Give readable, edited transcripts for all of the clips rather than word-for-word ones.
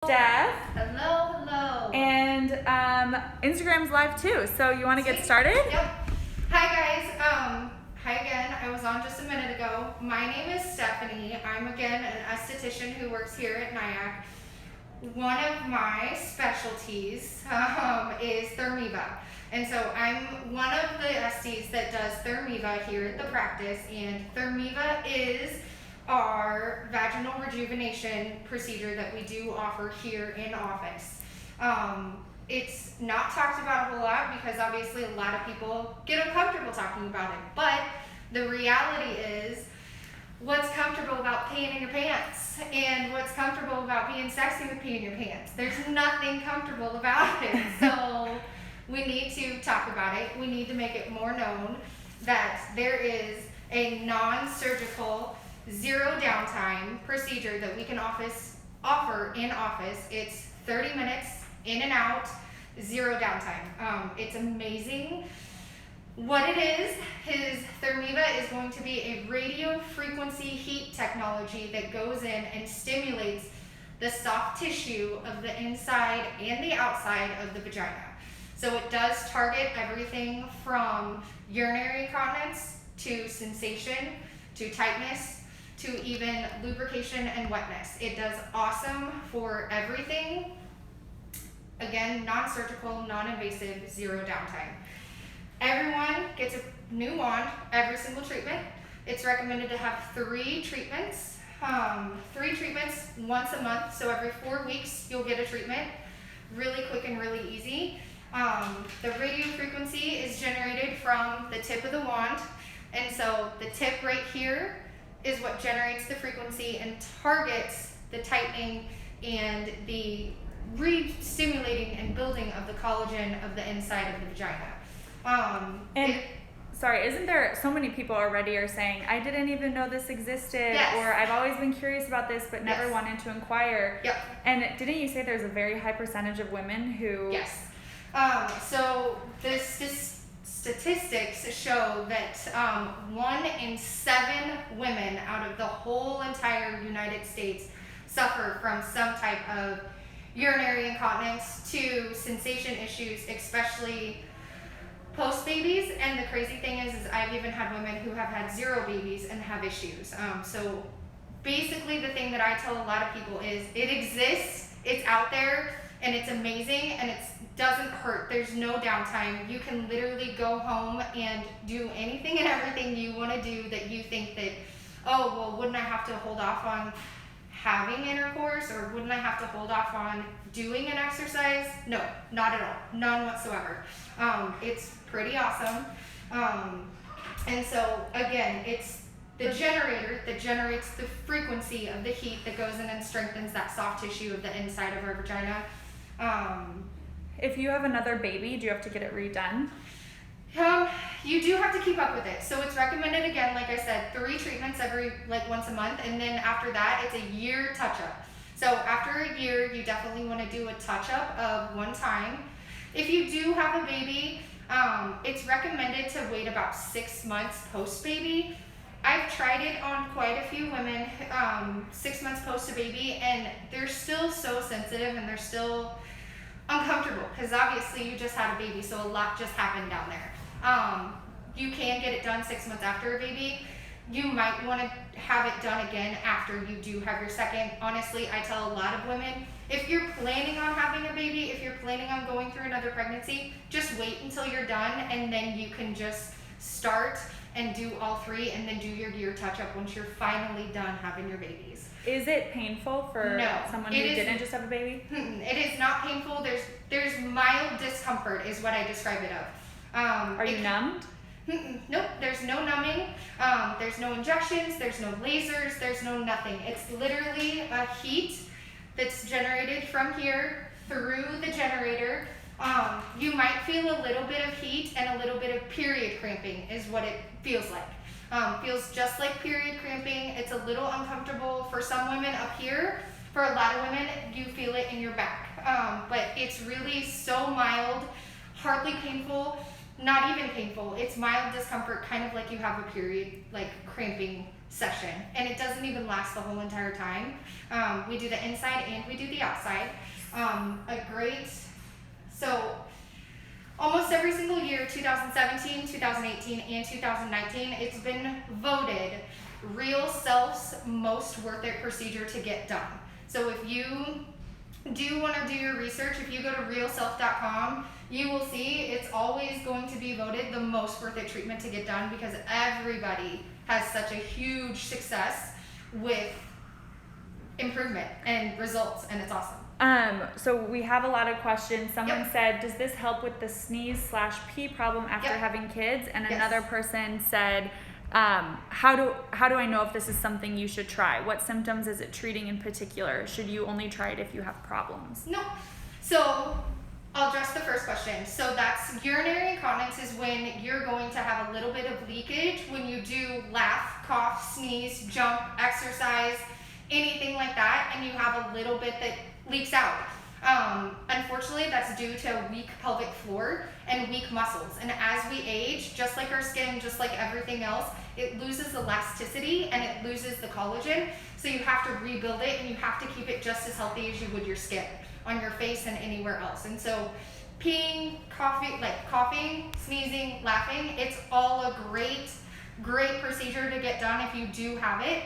Steph. Hello, hello. And Instagram's live too, so you want to get started? Yep. Hi guys. Hi again. I was on just a minute ago. My name is Stephanie. I'm again an esthetician who works here at Nyack. One of my specialties is Thermiva. And so I'm one of the esties that does Thermiva here at the practice, and Thermiva is our vaginal rejuvenation procedure that we do offer here in office. It's not talked about a whole lot because obviously a lot of people get uncomfortable talking about it, but the reality is what's comfortable about peeing in your pants and what's comfortable about being sexy with peeing in your pants. There's nothing comfortable about it. So we need to talk about it. We need to make it more known that there is a non-surgical, zero downtime procedure that we can offer in office. It's 30 minutes in and out, zero downtime. It's amazing. What it is Thermiva is going to be a radiofrequency heat technology that goes in and stimulates the soft tissue of the inside and the outside of the vagina. So it does target everything from urinary incontinence to sensation to tightness to even lubrication and wetness. It does awesome for everything. Again, non-surgical, non-invasive, zero downtime. Everyone gets a new wand every single treatment. It's recommended to have 3 treatments. 3 treatments once a month, so every 4 weeks you'll get a treatment. Really quick and really easy. The radio frequency is generated from the tip of the wand, and so the tip right here is what generates the frequency and targets the tightening and the re-stimulating and building of the collagen of the inside of the vagina. Sorry, isn't there so many people already are saying, I didn't even know this existed, Yes. or I've always been curious about this but never Yes. wanted to inquire. Yep. And didn't you say there's a very high percentage of women who... Yes. So this statistics show that 1 in 7 women out of the whole entire United States suffer from some type of urinary incontinence to sensation issues, especially post-babies. And the crazy thing is I've even had women who have had 0 babies and have issues. So basically the thing that I tell a lot of people is it exists, it's out there, and it's amazing, and it doesn't hurt. There's no downtime. You can literally go home and do anything and everything you want to do that you think that, oh, well, wouldn't I have to hold off on having intercourse, or wouldn't I have to hold off on doing an exercise? No, not at all. None whatsoever. It's pretty awesome. And so, again, it's the generator that generates the frequency of the heat that goes in and strengthens that soft tissue of the inside of our vagina. If you have another baby, do you have to get it redone? You do have to keep up with it. So it's recommended, again, like I said, 3 treatments once a month, and then after that, it's a year touch-up. So after a year, you definitely want to do a touch-up of 1 time. If you do have a baby, it's recommended to wait about 6 months post-baby. I've tried it on quite a few women, 6 months post a baby, and they're still so sensitive and they're still uncomfortable because obviously you just had a baby, so a lot just happened down there. You can get it done 6 months after a baby. You might want to have it done again after you do have your second. Honestly, I tell a lot of women, if you're planning on having a baby, if you're planning on going through another pregnancy, just wait until you're done, and then you can just start and do all 3 and then do your year touch-up once you're finally done having your babies. Is it painful for someone who didn't just have a baby? It is not painful. There's mild discomfort is what I describe it of. Are you numbed? Nope, there's no numbing, there's no injections, there's no lasers, there's no nothing. It's literally a heat that's generated from here through the generator. You might feel a little bit of heat and a little bit of period cramping is what it feels like. Feels just like period cramping. It's a little uncomfortable for some women up here. For a lot of women, you feel it in your back. But it's really so mild, hardly painful, not even painful. It's mild discomfort, kind of like you have a period, like cramping session, and it doesn't even last the whole entire time. We do the inside and we do the outside. So almost every single year, 2017, 2018, and 2019, it's been voted Real Self's most worth it procedure to get done. So if you do want to do your research, if you go to realself.com, you will see it's always going to be voted the most worth it treatment to get done, because everybody has such a huge success with improvement and results, and it's awesome. So we have a lot of questions. Someone said, does this help with the sneeze/pee problem after having kids? And another person said, how do I know if this is something you should try? What symptoms is it treating in particular? Should you only try it if you have problems? No. So I'll address the first question. So that's urinary incontinence is when you're going to have a little bit of leakage when you do laugh, cough, sneeze, jump, exercise, anything like that, and you have a little bit that leaks out. Unfortunately, that's due to weak pelvic floor and weak muscles. And as we age, just like our skin, just like everything else, it loses elasticity and it loses the collagen. So you have to rebuild it, and you have to keep it just as healthy as you would your skin on your face and anywhere else. And so peeing, coughing, sneezing, laughing, it's all a great procedure to get done if you do have it.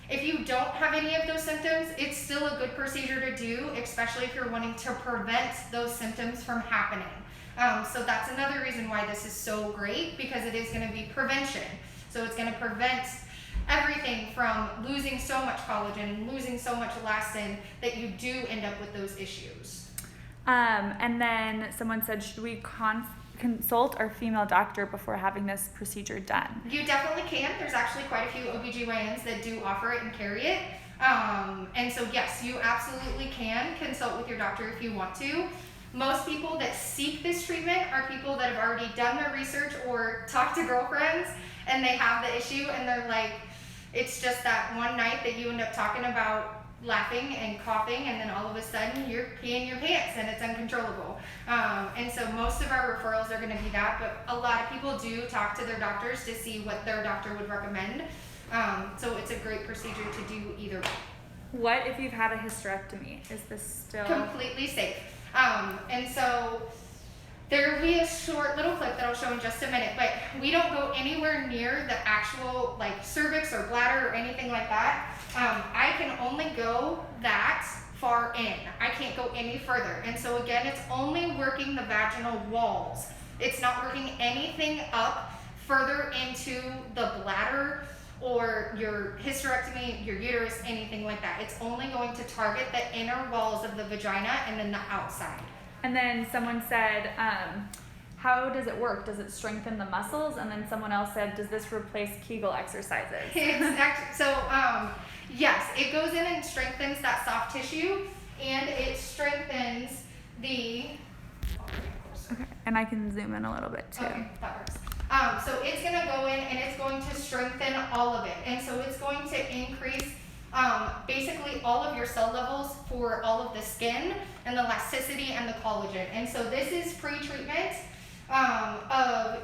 If you don't have any of those symptoms, it's still a good procedure to do, especially if you're wanting to prevent those symptoms from happening. So that's another reason why this is so great, because it is going to be prevention. So it's going to prevent everything from losing so much collagen and losing so much elastin that you do end up with those issues. And then someone said, should we consult our female doctor before having this procedure done? You definitely can. There's actually quite a few OBGYNs that do offer it and carry it. And so yes, you absolutely can consult with your doctor if you want to. Most people that seek this treatment are people that have already done their research or talked to girlfriends, and they have the issue, and they're like, it's just that one night that you end up talking about laughing and coughing, and then all of a sudden you're peeing your pants and it's uncontrollable. And so most of our referrals are going to be that, but a lot of people do talk to their doctors to see what their doctor would recommend. So it's a great procedure to do either way. What if you've had a hysterectomy? Is this still completely safe? And so there will be a short little clip that I'll show in just a minute, but we don't go anywhere near the actual like cervix or bladder or anything like that. I can only go that far in. I can't go any further. And so again, it's only working the vaginal walls. It's not working anything up further into the bladder or your hysterectomy, your uterus, anything like that. It's only going to target the inner walls of the vagina and then the outside. And then someone said, how does it work? Does it strengthen the muscles? And then someone else said, does this replace Kegel exercises? Yes, it goes in and strengthens that soft tissue, and it strengthens the... Okay, and I can zoom in a little bit too. Okay, that works. So it's going to go in and it's going to strengthen all of it. And so it's going to increase basically all of your cell levels for all of the skin and the elasticity and the collagen. And so this is pre-treatment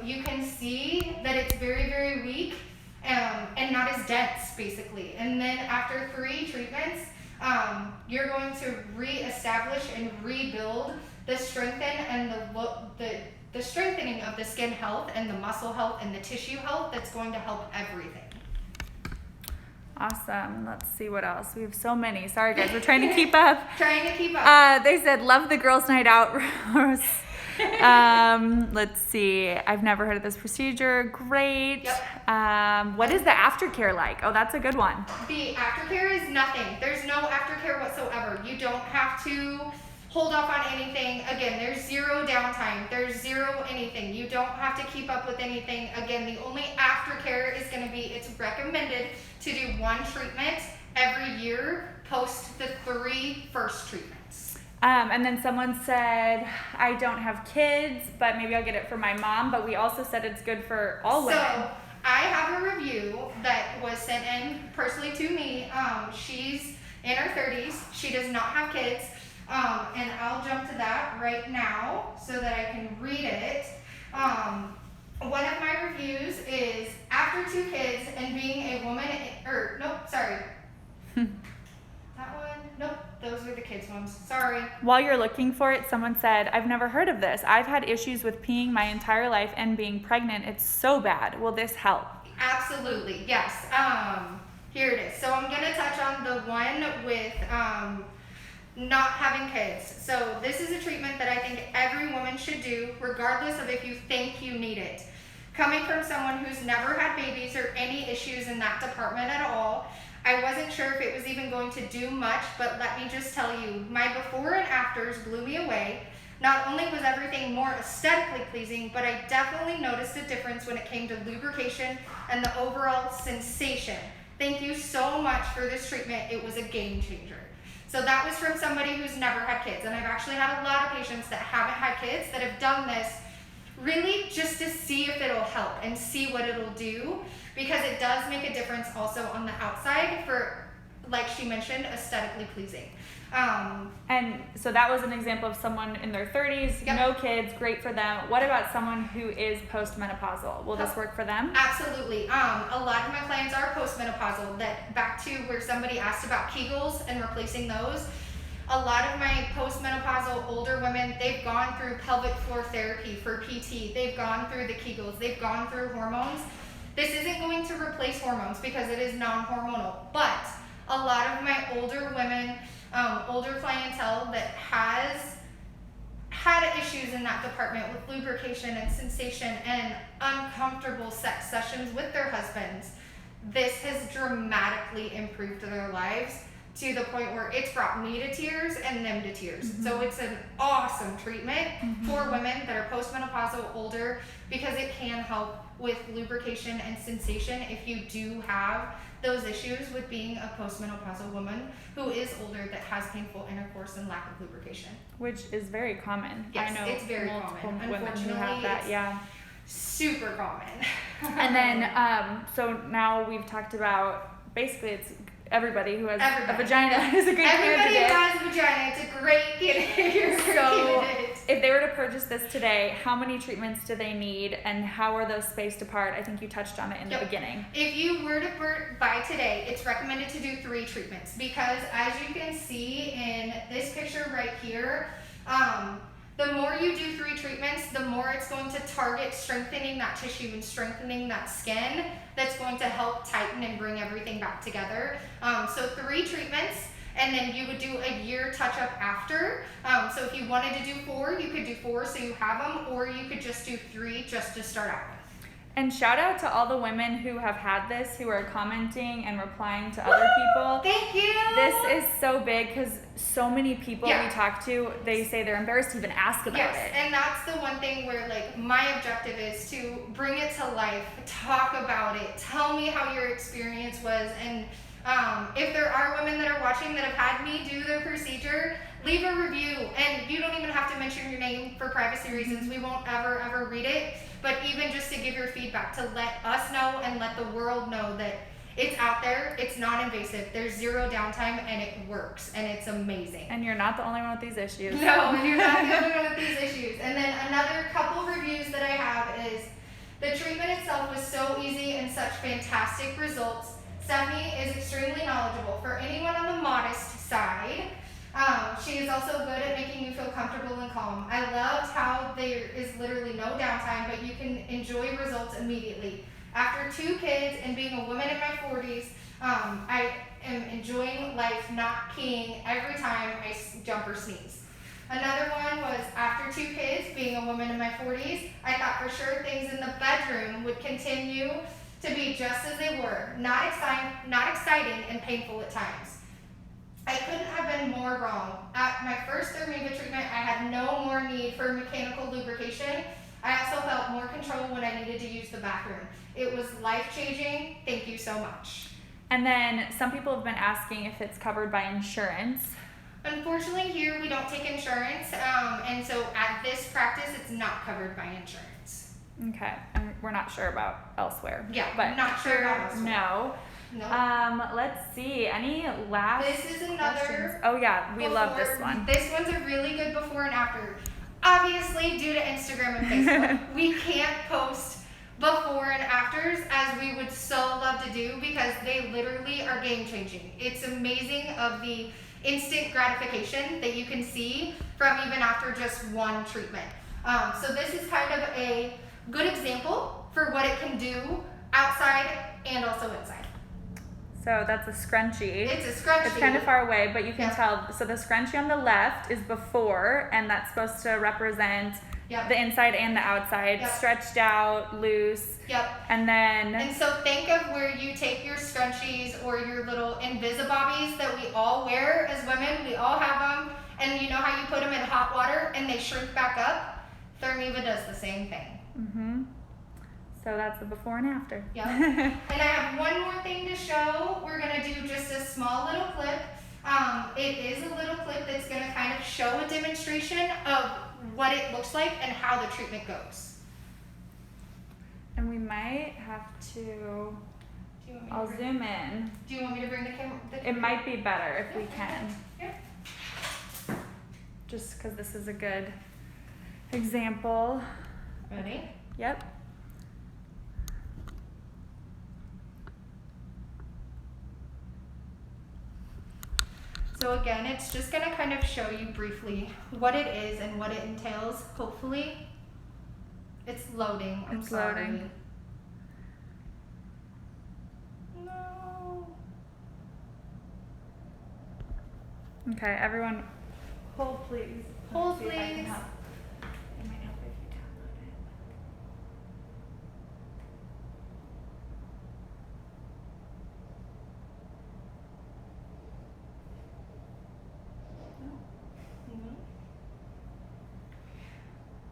you can see that it's very, very weak and not as dense basically. And then after 3 treatments, you're going to re-establish and rebuild the strengthen and the strengthening of the skin health and the muscle health and the tissue health that's going to help everything. Awesome. Let's see what else. We have so many. Sorry guys, we're trying to keep up. They said, love the girls' night out. Let's see. I've never heard of this procedure. Great. Yep. What is the aftercare like? Oh, that's a good one. The aftercare is nothing. There's no aftercare whatsoever. You don't have to hold off on anything. Again, there's zero downtime. There's zero anything. You don't have to keep up with anything. Again, the only aftercare is going to be, it's recommended to do 1 treatment every year post the 3 first treatments. And then someone said, I don't have kids, but maybe I'll get it for my mom. But we also said it's good for all women. So I have a review that was sent in personally to me. She's in her 30s. She does not have kids. And I'll jump to that right now so that I can read it. one of my reviews is after 2 kids and being a woman, that one, nope, those were the kids ones, sorry. While you're looking for it, someone said, I've never heard of this. I've had issues with peeing my entire life and being pregnant. It's so bad. Will this help? Absolutely, yes. Here it is. So I'm gonna touch on the one with not having kids. So this is a treatment that I think every woman should do, regardless of if you think you need it. Coming from someone who's never had babies or any issues in that department at all, I wasn't sure if it was even going to do much, but let me just tell you, my before and afters blew me away. Not only was everything more aesthetically pleasing, but I definitely noticed a difference when it came to lubrication and the overall sensation. Thank you so much for this treatment. It was a game changer. So that was from somebody who's never had kids. And I've actually had a lot of patients that haven't had kids that have done this really just to see if it'll help and see what it'll do, because it does make a difference also on the outside for, like she mentioned, aesthetically pleasing. And so that was an example of someone in their 30s, Yep. no kids, great for them. What about someone who is postmenopausal? Will this work for them? Absolutely. A lot of my clients are postmenopausal. That back to where somebody asked about Kegels and replacing those. A lot of my postmenopausal older women, they've gone through pelvic floor therapy for PT. They've gone through the Kegels. They've gone through hormones. This isn't going to replace hormones because it is non-hormonal, but a lot of my older women, older clientele that has had issues in that department with lubrication and sensation and uncomfortable sex sessions with their husbands, this has dramatically improved their lives to the point where it's brought me to tears and them to tears. Mm-hmm. So it's an awesome treatment for women that are postmenopausal, older, because it can help with lubrication and sensation if you do have those issues with being a postmenopausal woman who is older that has painful intercourse and lack of lubrication. Which is very common. Yes, I know it's very multiple common. women who have that, yeah. Super common. And then, so now we've talked about, basically it's everybody who has a vagina is a good candidate. Everybody who has a vagina, it's a great candidate. So if they were to purchase this today, how many treatments do they need and how are those spaced apart? I think you touched on it in the beginning. If you were to buy today, it's recommended to do 3 treatments because as you can see in this picture right here, the more you do 3 treatments, the more it's going to target strengthening that tissue and strengthening that skin that's going to help tighten and bring everything back together. So 3 treatments, and then you would do a year touch-up after. So if you wanted to do 4, you could do 4 so you have them, or you could just do 3 just to start out with. And shout out to all the women who have had this, who are commenting and replying to other people. Thank you! This is so big because so many people we talk to, they say they're embarrassed to even ask about it. And that's the one thing where like my objective is to bring it to life, talk about it, tell me how your experience was, and if there are women that are watching that have had me do the procedure, leave a review, and you don't even have to mention your name for privacy reasons. We won't ever read it, but even just to give your feedback, to let us know and let the world know that it's out there, it's non-invasive, there's 0 downtime, and it works, and it's amazing. And you're not the only one with these issues. No, you're not the only one with these issues. And then another couple reviews that I have is, the treatment itself was so easy and such fantastic results. Stephanie is extremely knowledgeable. For anyone on the modest side, she is also good at making you feel comfortable and calm. I loved how there is literally no downtime, but you can enjoy results immediately. After 2 kids and being a woman in my 40s, I am enjoying life, not peeing every time I jump or sneeze. Another one was after 2 kids, being a woman in my 40s, I thought for sure things in the bedroom would continue to be just as they were, not exciting and painful at times. I couldn't have been more wrong. At my first Thermiva treatment, I had no more need for mechanical lubrication. I also felt more control when I needed to use the bathroom. It was life-changing. Thank you so much. And then some people have been asking if it's covered by insurance. Unfortunately, here we don't take insurance, and so at this practice, it's not covered by insurance. Okay, and we're not sure about elsewhere. Yeah, but not sure about elsewhere. No. Let's see. Any last This is another questions? Oh yeah, we love this one. This one's a really good before and after. Obviously, due to Instagram and Facebook, we can't post before and afters, as we would so love to do, because they literally are game changing. It's amazing of the instant gratification that you can see from even after just one treatment. So this is kind of a good example for what it can do outside and also inside. So that's a scrunchie. It's a scrunchie. It's kind of far away, but you can tell. So the scrunchie on the left is before, and that's supposed to represent the inside and the outside, stretched out, loose. And then... And so think of where you take your scrunchies or your little Invisibobbies that we all wear as women. We all have them. And you know how you put them in hot water and they shrink back up? Thermiva does the same thing. Mm-hmm. So that's the before and after. Yep. And I have one more thing to show. We're going to do just a small little clip. It is a little clip that's going to kind of show a demonstration of what it looks like and how the treatment goes. And we might have to... I'll zoom in. Do you want me to bring the camera? It might be better if we can. Yeah. Just because this is a good example. Ready? Yep. So again, it's just going to kind of show you briefly what it is and what it entails, hopefully. It's loading. I'm sorry. Loading. No. Okay, everyone, hold please. Hold Let's see if I can please. help. It might help if you download it.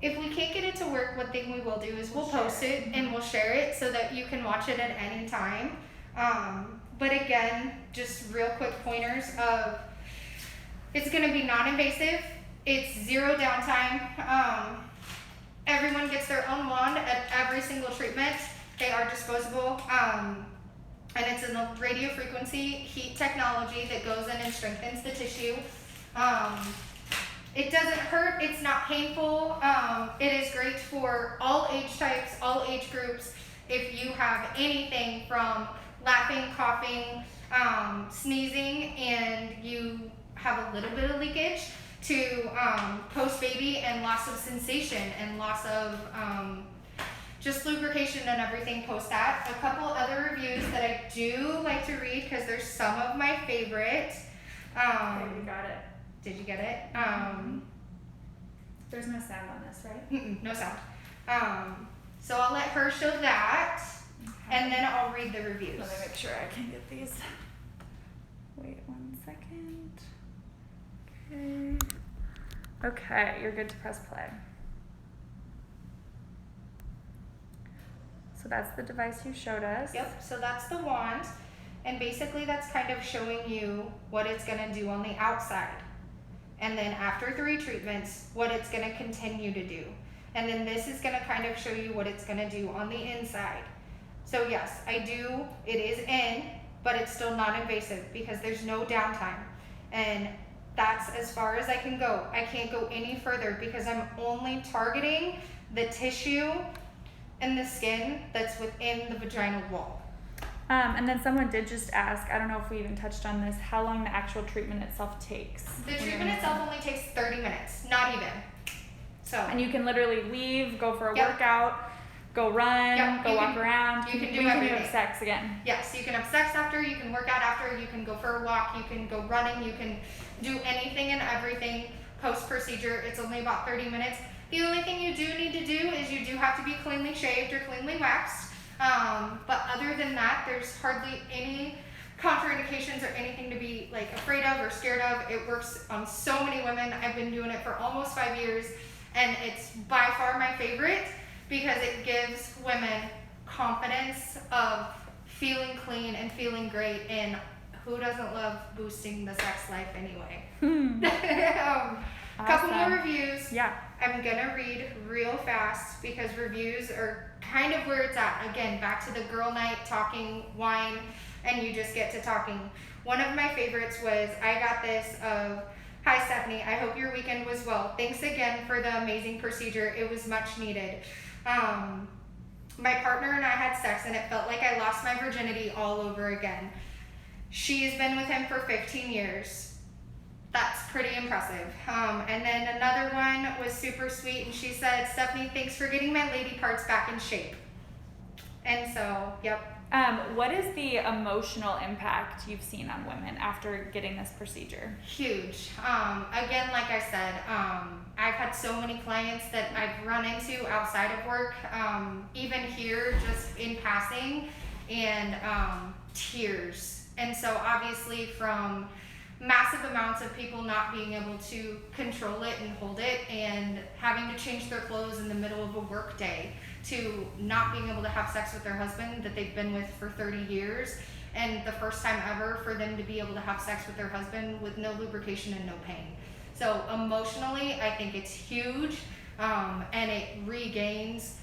If we can't get it to work, one thing we will do is we'll post it and we'll share it so that you can watch it at any time. But again, just real quick pointers of it's going to be non-invasive. It's 0 downtime. Everyone gets their own wand at every single treatment. They are disposable. And it's a radiofrequency heat technology that goes in and strengthens the tissue. It doesn't hurt, it's not painful. It is great for all age types, all age groups. If you have anything from laughing, coughing, sneezing, and you have a little bit of leakage, to post-baby and loss of sensation and loss of just lubrication and everything post that. A couple other reviews that I do like to read because there's some of my favorite. Okay, we got it. Did you get it? There's no sound on this, right? No sound. So I'll let her show that, and then I'll read the reviews. Let me make sure I can get these. Wait 1 second. Okay. Okay, you're good to press play. So that's the device you showed us. Yep, so that's the wand, and basically that's kind of showing you what it's going to do on the outside. And then after 3 treatments, what it's going to continue to do. And then this is going to kind of show you what it's going to do on the inside. So yes, it is in, but it's still non-invasive because there's no downtime. And that's as far as I can go. I can't go any further because I'm only targeting the tissue and the skin that's within the vaginal wall. And then someone did just ask, I don't know if we even touched on this, how long the actual treatment itself takes. The treatment itself only takes 30 minutes, not even. So. And you can literally leave, go for a workout, go run, go walk around. You can do everything. everything. You have sex again. Yes, you can have sex after, you can work out after, you can go for a walk, you can go running, you can do anything and everything post-procedure. It's only about 30 minutes. The only thing you do need to do is you do have to be cleanly shaved or cleanly waxed. But other than that, there's hardly any contraindications or anything to be like afraid of or scared of. It works on so many women. I've been doing it for almost 5 years, and it's by far my favorite because it gives women confidence of feeling clean and feeling great, and who doesn't love boosting the sex life anyway? Couple more reviews. Yeah. I'm gonna read real fast because reviews are kind of where it's at. Again, back to the girl night, talking wine, and you just get to talking. One of my favorites was, I got this of, hi Stephanie, I hope your weekend was well. Thanks again for the amazing procedure. It was much needed. My partner and I had sex and it felt like I lost my virginity all over again. She's been with him for 15 years. That's pretty impressive. And then another one was super sweet, and she said, Stephanie, thanks for getting my lady parts back in shape. And so, yep. What is the emotional impact you've seen on women after getting this procedure? Huge. Again, like I said, I've had so many clients that I've run into outside of work, even here, just in passing, and tears. And so obviously from massive amounts of people not being able to control it and hold it, and having to change their clothes in the middle of a work day, to not being able to have sex with their husband that they've been with for 30 years, and the first time ever for them to be able to have sex with their husband with no lubrication and no pain. So emotionally, I think it's huge, and it regains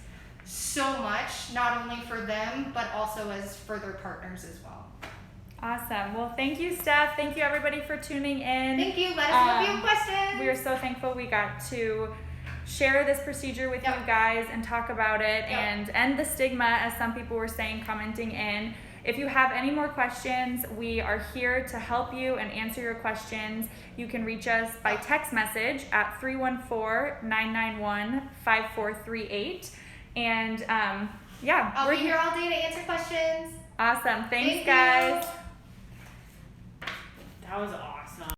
so much, not only for them, but also as for their partners as well. Awesome. Well, thank you, Steph. Thank you, everybody, for tuning in. Thank you. Let us know if you have questions. We are so thankful we got to share this procedure with you guys and talk about it and end the stigma, as some people were saying, commenting in. If you have any more questions, we are here to help you and answer your questions. You can reach us by text message at 314-991-5438. And I'll be here all day to answer questions. Awesome. Thanks, guys. That was awesome.